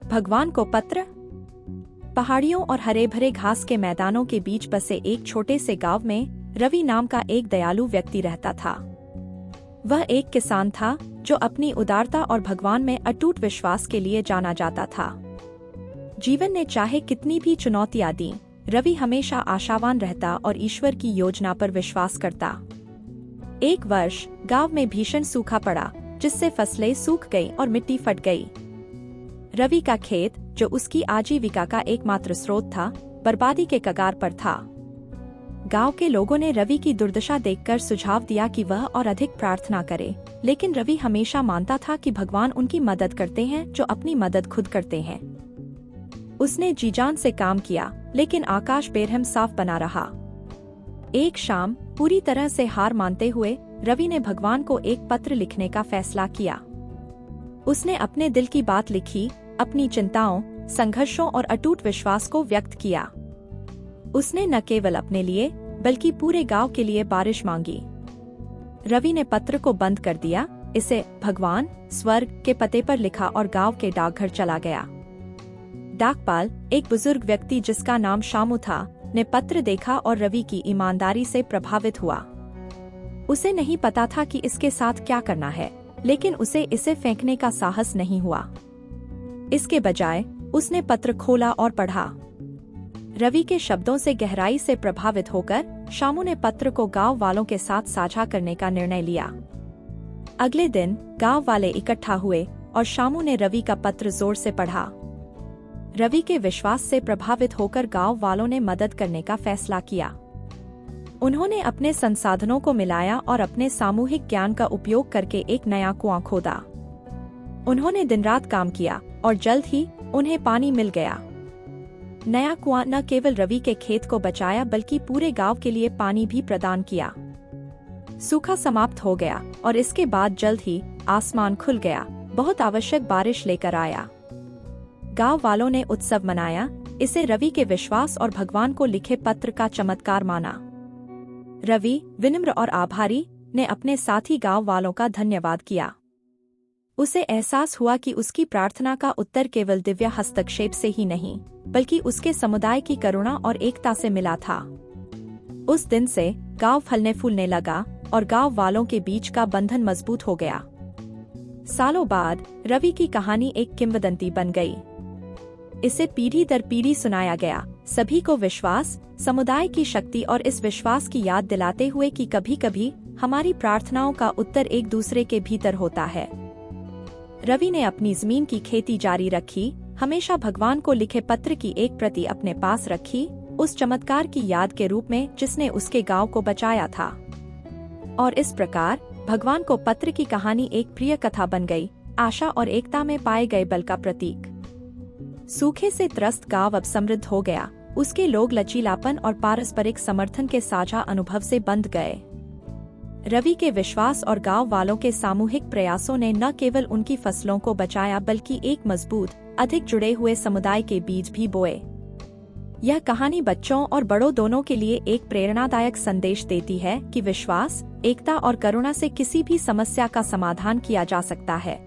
भगवान को पत्र। पहाड़ियों और हरे भरे घास के मैदानों के बीच बसे एक छोटे से गांव में रवि नाम का एक दयालु व्यक्ति रहता था। वह एक किसान था जो अपनी उदारता और भगवान में अटूट विश्वास के लिए जाना जाता था। जीवन ने चाहे कितनी भी चुनौतियां दी, रवि हमेशा आशावान रहता और ईश्वर की योजना पर विश्वास करता। एक वर्ष गांव में भीषण सूखा पड़ा, जिससे फसलें सूख गईं और मिट्टी फट गई। रवि का खेत, जो उसकी आजीविका का एकमात्र स्रोत था, बर्बादी के कगार पर था। गांव के लोगों ने रवि की दुर्दशा देखकर सुझाव दिया कि वह और अधिक प्रार्थना करे, लेकिन रवि हमेशा मानता था कि भगवान उनकी मदद करते हैं जो अपनी मदद खुद करते हैं। उसने जी जान से काम किया, लेकिन आकाश बेरहम साफ बना रहा। एक शाम पूरी तरह से हार मानते हुए रवि ने भगवान को एक पत्र लिखने का फैसला किया। उसने अपने दिल की बात लिखी, अपनी चिंताओं, संघर्षों और अटूट विश्वास को व्यक्त किया। उसने न केवल अपने लिए बल्कि पूरे गांव के लिए बारिश मांगी। रवि ने पत्र को बंद कर दिया, इसे भगवान स्वर्ग के पते पर लिखा और गांव के डाकघर चला गया। डाकपाल, एक बुजुर्ग व्यक्ति जिसका नाम शामू था, ने पत्र देखा और रवि की ईमानदारी से प्रभावित हुआ। उसे नहीं पता था कि इसके साथ क्या करना है, लेकिन उसे इसे फेंकने का साहस नहीं हुआ। इसके बजाय उसने पत्र खोला और पढ़ा। रवि के शब्दों से गहराई से प्रभावित होकर शामू ने पत्र को गांव वालों के साथ साझा करने का निर्णय लिया। अगले दिन गांव वाले इकट्ठा हुए और शामू ने रवि का पत्र जोर से पढ़ा। रवि के विश्वास से प्रभावित होकर गांव वालों ने मदद करने का फैसला किया। उन्होंने अपने संसाधनों को मिलाया और अपने सामूहिक ज्ञान का उपयोग करके एक नया कुआं खोदा। उन्होंने दिन रात काम किया और जल्द ही उन्हें पानी मिल गया। नया कुआं न केवल रवि के खेत को बचाया बल्कि पूरे गांव के लिए पानी भी प्रदान किया। सूखा समाप्त हो गया और इसके बाद जल्द ही आसमान खुल गया, बहुत आवश्यक बारिश लेकर आया। गांव वालों ने उत्सव मनाया, इसे रवि के विश्वास और भगवान को लिखे पत्र का चमत्कार माना। रवि, विनम्र और आभारी, ने अपने साथी गांव वालों का धन्यवाद किया। उसे एहसास हुआ कि उसकी प्रार्थना का उत्तर केवल दिव्य हस्तक्षेप से ही नहीं, बल्कि उसके समुदाय की करुणा और एकता से मिला था। उस दिन से गांव फलने फूलने लगा और गांव वालों के बीच का बंधन मजबूत हो गया। सालों बाद रवि की कहानी एक किंवदंती बन गई। इसे पीढ़ी दर पीढ़ी सुनाया गया, सभी को विश्वास, समुदाय की शक्ति और इस विश्वास की याद दिलाते हुए कि कभी-कभी हमारी प्रार्थनाओं का उत्तर एक दूसरे के भीतर होता है। रवि ने अपनी जमीन की खेती जारी रखी, हमेशा भगवान को लिखे पत्र की एक प्रति अपने पास रखी, उस चमत्कार की याद के रूप में जिसने उसके गांव को बचाया था। और इस प्रकार भगवान को पत्र की कहानी एक प्रिय कथा बन गई, आशा और एकता में पाए गए बल का प्रतीक। सूखे से त्रस्त गांव अब समृद्ध हो गया, उसके लोग लचीलापन और पारस्परिक समर्थन के साझा अनुभव से बंध गए। रवि के विश्वास और गांव वालों के सामूहिक प्रयासों ने न केवल उनकी फसलों को बचाया बल्कि एक मजबूत, अधिक जुड़े हुए समुदाय के बीज भी बोए। यह कहानी बच्चों और बड़ों दोनों के लिए एक प्रेरणादायक संदेश देती है कि विश्वास, एकता और करुणा से किसी भी समस्या का समाधान किया जा सकता है।